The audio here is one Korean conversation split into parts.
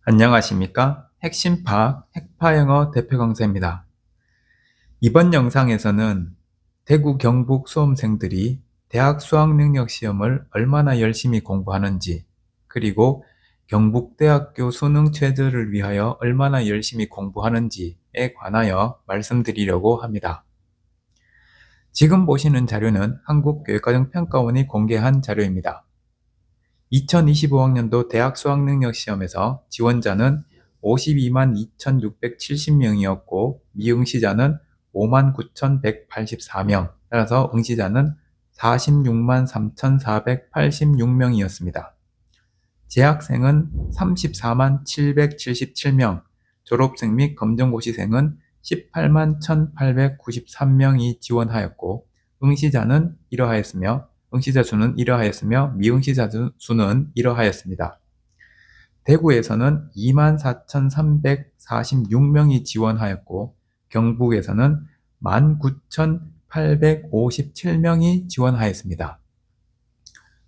안녕하십니까? 핵심 파악, 핵파영어 대표 강사입니다. 이번 영상에서는 대구 경북 수험생들이 대학 수학능력 시험을 얼마나 열심히 공부하는지, 그리고 경북대학교 수능 최저를 위하여 얼마나 열심히 공부하는지에 관하여 말씀드리려고 합니다. 지금 보시는 자료는 한국교육과정평가원이 공개한 자료입니다. 2025학년도 대학 수학능력 시험에서 지원자는 52만 2,670명이었고 미응시자는 5만 9,184명, 따라서 응시자는 46만 3,486명이었습니다. 재학생은 34만 777명, 졸업생 및 검정고시생은 18만 1,893명이 지원하였고 응시자 수는 이러하였으며 미응시자 수는 이러하였습니다. 대구에서는 24,346명이 지원하였고 경북에서는 19,857명이 지원하였습니다.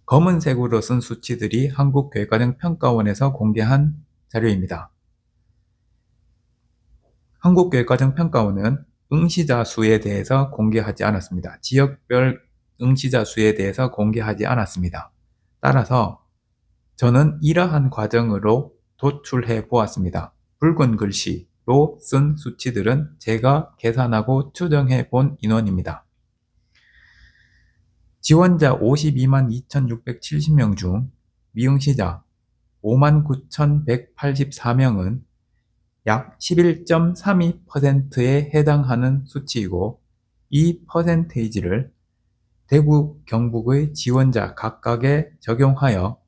검은색으로 쓴 수치들이 한국교육과정평가원에서 공개한 자료입니다. 한국교육과정평가원은 응시자 수에 대해서 공개하지 않았습니다. 지역별 응시자 수에 대해서 공개하지 않았습니다. 따라서 저는 이러한 과정으로 도출해 보았습니다. 붉은 글씨로 쓴 수치들은 제가 계산하고 추정해 본 인원입니다. 지원자 52만 2,670명 중 미응시자 5만 9,184명은 약 11.32%에 해당하는 수치이고 이 퍼센테이지를 대구, 경북의 지원자 각각에 적용하여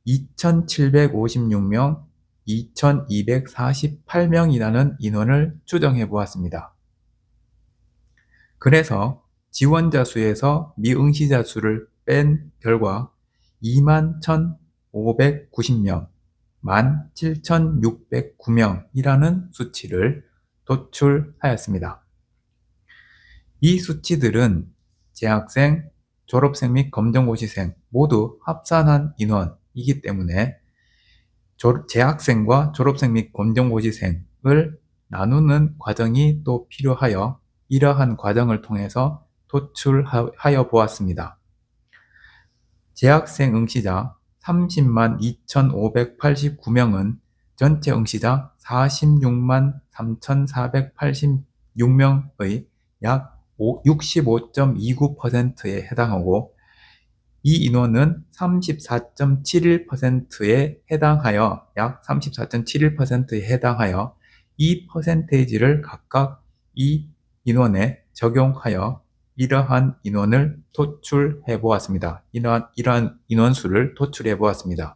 2,756명, 2,248명이라는 인원을 추정해 보았습니다. 그래서 지원자 수에서 미응시자 수를 뺀 결과 21,590명, 17,609명이라는 수치를 도출하였습니다. 이 수치들은 재학생, 졸업생 및 검정고시생 모두 합산한 인원이기 때문에 재학생과 졸업생 및 검정고시생을 나누는 과정이 또 필요하여 이러한 과정을 통해서 도출하여 보았습니다. 재학생 응시자 30만 2,589명은 전체 응시자 46만 3,486명의 약 65.29%에 해당하고 이 인원은 34.71%에 해당하여 약 34.71%에 해당하여 이 퍼센테이지를 각각 이 인원에 적용하여 이러한 인원을 도출해 보았습니다. 이러한 인원수를 도출해 보았습니다.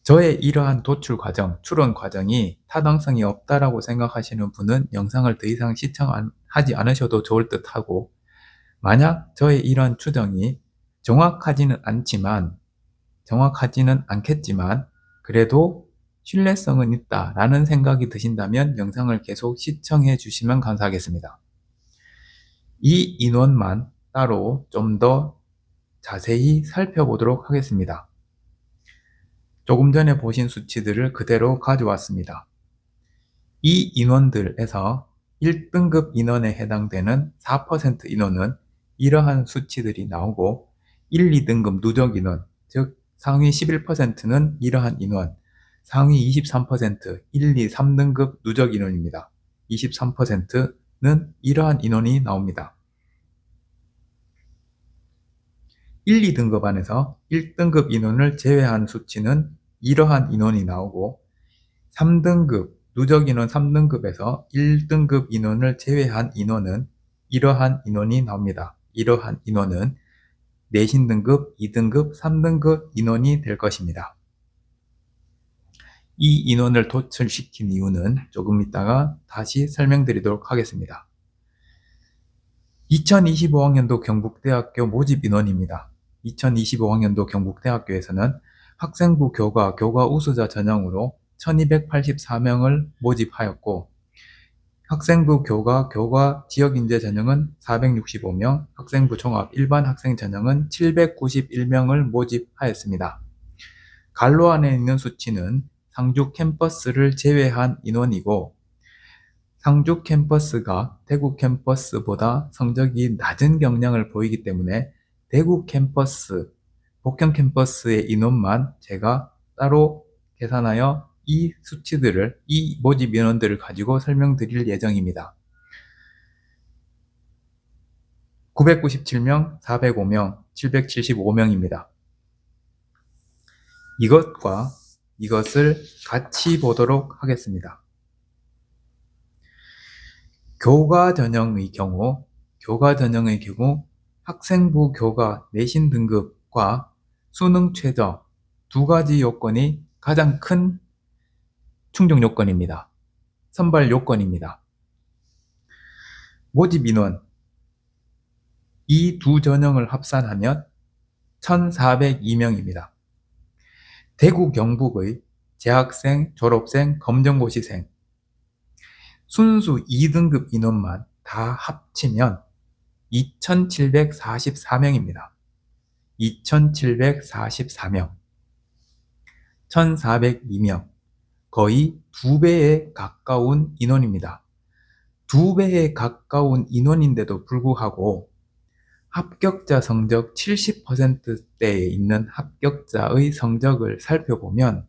저의 이러한 도출 과정, 추론 과정이 타당성이 없다라고 생각하시는 분은 영상을 더 이상 시청하지 않으셔도 좋을 듯 하고, 만약 저의 이러한 추정이 정확하지는 않겠지만 그래도 신뢰성은 있다라는 생각이 드신다면 영상을 계속 시청해 주시면 감사하겠습니다. 이 인원만 따로 좀 더 자세히 살펴보도록 하겠습니다. 조금 전에 보신 수치들을 그대로 가져왔습니다. 이 인원들에서 1등급 인원에 해당되는 4% 인원은 이러한 수치들이 나오고 1, 2등급 누적 인원, 즉 상위 11%는 이러한 인원, 상위 23%, 1, 2, 3등급 누적 인원입니다. 23%는 이러한 인원이 나옵니다. 1, 2등급 안에서 1등급 인원을 제외한 수치는 이러한 인원이 나오고 3등급, 누적 인원 3등급에서 1등급 인원을 제외한 인원은 이러한 인원이 나옵니다. 이러한 인원은 내신 등급, 2등급, 3등급 인원이 될 것입니다. 이 인원을 도출시킨 이유는 조금 이따가 다시 설명드리도록 하겠습니다. 2025학년도 경북대학교 모집 인원입니다. 2025학년도 경북대학교에서는 학생부 교과 우수자 전형으로 1284명을 모집하였고 학생부 교과 지역인재 전형은 465명, 학생부 종합 일반 학생 전형은 791명을 모집하였습니다. 갈로 안에 있는 수치는 상주 캠퍼스를 제외한 인원이고, 상주 캠퍼스가 대구 캠퍼스보다 성적이 낮은 경향을 보이기 때문에 대구 캠퍼스, 복형 캠퍼스의 인원만 제가 따로 계산하여 이 수치들을, 이 모집 인원들을 가지고 설명드릴 예정입니다. 997명, 405명, 775명입니다. 이것과 이것을 같이 보도록 하겠습니다. 교과 전형의 경우 학생부 교과 내신 등급과 수능 최저 두 가지 요건이 가장 큰 충족 요건입니다. 선발 요건입니다. 모집 인원, 이 두 전형을 합산하면 1402명입니다. 대구 경북의 재학생, 졸업생, 검정고시생 순수 2등급 인원만 다 합치면 2744명입니다. 2744명, 1402명, 거의 2배에 가까운 인원입니다. 2배에 가까운 인원인데도 불구하고 합격자 성적 70%대에 있는 합격자의 성적을 살펴보면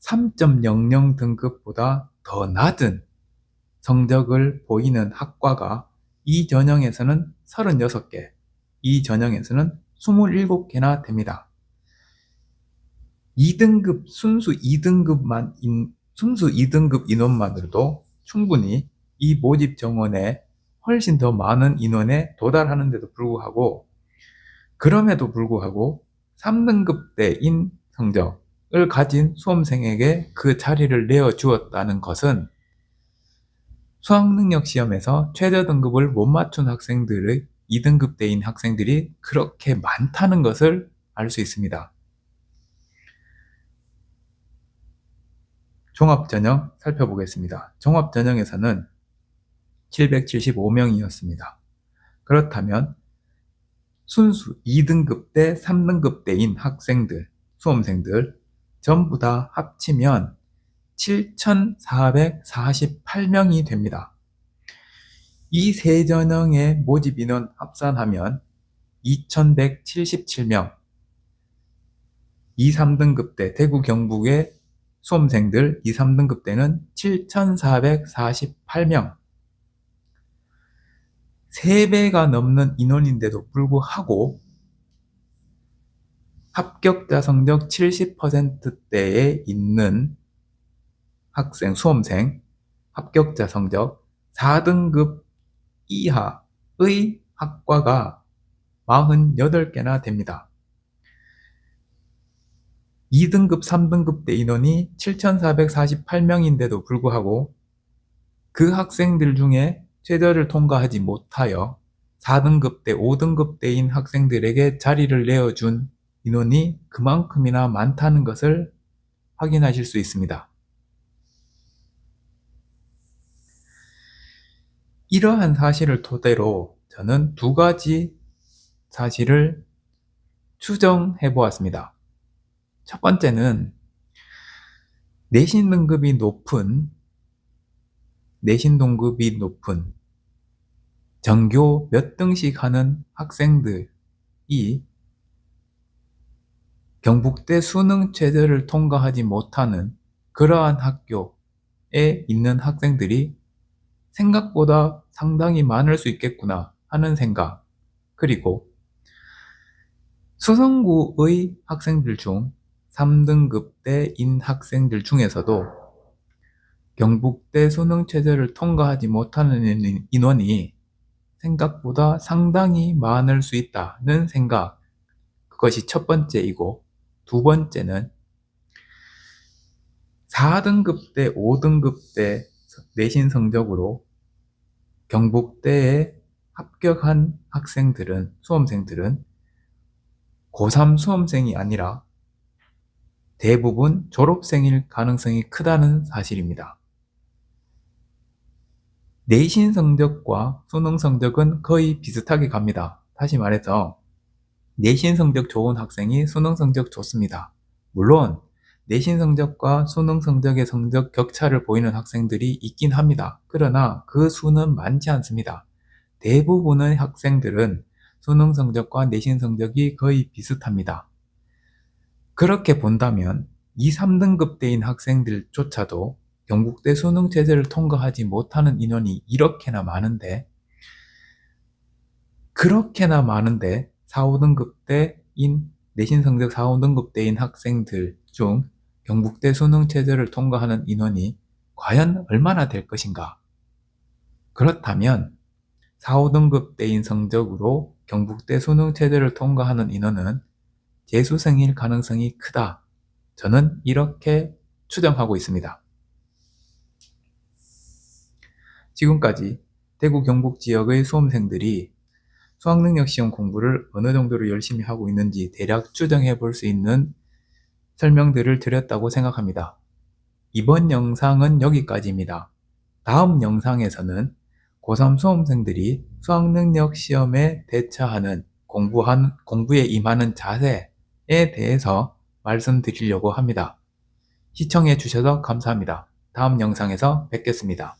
3.00 등급보다 더 낮은 성적을 보이는 학과가 이 전형에서는 36개, 이 전형에서는 27개나 됩니다. 2등급, 순수 2등급 인원만으로도 충분히 이 모집 정원에 훨씬 더 많은 인원에 도달하는데도 불구하고, 그럼에도 불구하고 3등급대인 성적을 가진 수험생에게 그 자리를 내어주었다는 것은 수학능력시험에서 최저 등급을 못 맞춘 학생들의 2등급대인 학생들이 그렇게 많다는 것을 알 수 있습니다. 종합전형 살펴보겠습니다. 종합전형에서는 775명이었습니다. 그렇다면 순수 2등급대, 3등급대인 학생들, 수험생들 전부 다 합치면 7,448명이 됩니다. 이 세 전형의 모집 인원 합산하면 2,177명, 2, 3등급대 대구 경북의 수험생들 2, 3등급대는 7,448명, 3배가 넘는 인원인데도 불구하고 합격자 성적 70%대에 있는 학생, 수험생, 합격자 성적 4등급 이하의 학과가 48개나 됩니다. 2등급, 3등급대 인원이 7,448명인데도 불구하고 그 학생들 중에 최저를 통과하지 못하여 4등급대, 5등급대인 학생들에게 자리를 내어준 인원이 그만큼이나 많다는 것을 확인하실 수 있습니다. 이러한 사실을 토대로 저는 두 가지 사실을 추정해 보았습니다. 첫 번째는 내신 등급이 높은 전교 몇 등씩 하는 학생들이 경북대 수능 최저를 통과하지 못하는 그러한 학교에 있는 학생들이 생각보다 상당히 많을 수 있겠구나 하는 생각, 그리고 수성구의 학생들 중 3등급대인 학생들 중에서도 경북대 수능 최저를 통과하지 못하는 인원이 생각보다 상당히 많을 수 있다는 생각, 그것이 첫 번째이고, 두 번째는 4등급대, 5등급대 내신 성적으로 경북대에 합격한 학생들은, 수험생들은 고3 수험생이 아니라 대부분 졸업생일 가능성이 크다는 사실입니다. 내신 성적과 수능 성적은 거의 비슷하게 갑니다. 다시 말해서 내신 성적 좋은 학생이 수능 성적 좋습니다. 물론 내신 성적과 수능 성적의 성적 격차를 보이는 학생들이 있긴 합니다. 그러나 그 수는 많지 않습니다. 대부분의 학생들은 수능 성적과 내신 성적이 거의 비슷합니다. 그렇게 본다면 2, 3등급대인 학생들조차도 경북대 수능 체제를 통과하지 못하는 인원이 이렇게나 많은데, 그렇게나 많은데 4, 5등급대인 내신 성적 4, 5등급대인 학생들 중 경북대 수능 체제를 통과하는 인원이 과연 얼마나 될 것인가? 그렇다면 4, 5등급대인 성적으로 경북대 수능 체제를 통과하는 인원은 재수생일 가능성이 크다. 저는 이렇게 추정하고 있습니다. 지금까지 대구 경북 지역의 수험생들이 수학능력시험 공부를 어느 정도로 열심히 하고 있는지 대략 추정해 볼 수 있는 설명들을 드렸다고 생각합니다. 이번 영상은 여기까지입니다. 다음 영상에서는 고3 수험생들이 수학능력시험에 대처하는 공부에 임하는 자세에 대해서 말씀드리려고 합니다. 시청해 주셔서 감사합니다. 다음 영상에서 뵙겠습니다.